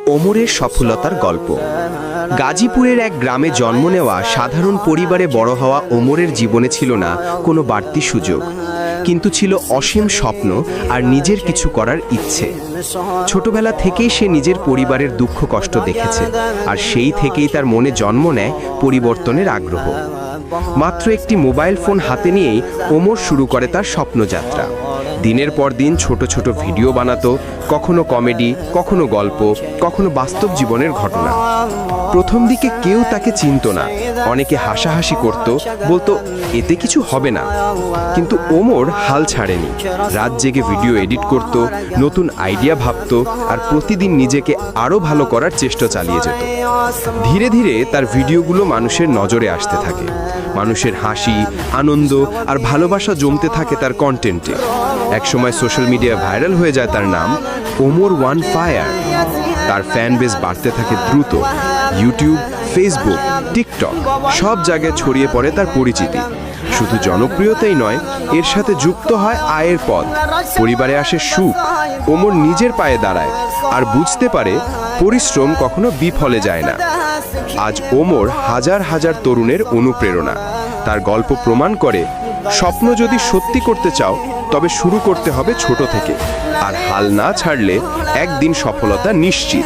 ওমরের সফলতার গল্প। গাজীপুরের এক গ্রামে জন্ম নেওয়া সাধারণ পরিবারে বড় হওয়া ওমরের জীবনে ছিল না কোনো বাড়তি সুযোগ, কিন্তু ছিল অসীম স্বপ্ন আর নিজের কিছু করার ইচ্ছে। ছোটবেলা থেকেই সে নিজের পরিবারের দুঃখ কষ্ট দেখেছে, আর সেই থেকেই তার মনে জন্ম নেয় পরিবর্তনের আগ্রহ। মাত্র একটি মোবাইল ফোন হাতে নিয়েই ওমর শুরু করে তার স্বপ্নযাত্রা। দিনের পর দিন ছোট ছোট ভিডিও বানাতো, কখনো কমেডি, কখনো গল্প, কখনো বাস্তব জীবনের ঘটনা। প্রথম দিকে কেউ তাকে চিনত না, অনেকে হাসাহাসি করত, বলতো এতে কিছু হবে না। কিন্তু ওমর হাল ছাড়েনি। রাত জেগে ভিডিও এডিট করত, নতুন আইডিয়া ভাবত, আর প্রতিদিন নিজেকে আরও ভালো করার চেষ্টা চালিয়ে যেত। ধীরে ধীরে তার ভিডিওগুলো মানুষের নজরে আসতে থাকে। মানুষের হাসি, আনন্দ আর ভালোবাসা জমতে থাকে তার কন্টেন্টে। একসময় সোশ্যাল মিডিয়া ভাইরাল হয়ে যায় তার নাম ওমর ওয়ান ফায়ার। তার ফ্যান বেস বাড়তে থাকে দ্রুত। ইউটিউব, ফেসবুক, টিকটক সব জায়গায় ছড়িয়ে পড়ে তার পরিচিতি। শুধু জনপ্রিয়তাই নয়, এর সাথে যুক্ত হয় আয়ের পথ। পরিবারে আসে সুখ। ওমর নিজের পায়ে দাঁড়ায় আর বুঝতে পারে পরিশ্রম কখনো বিফলে যায় না। আজ ওমর হাজার হাজার তরুণের অনুপ্রেরণা। তার গল্প প্রমাণ করে, স্বপ্ন যদি সত্যি করতে চাও তবে শুরু করতে হবে ছোট থেকে, আর হাল না ছাড়লে একদিন সফলতা নিশ্চিত।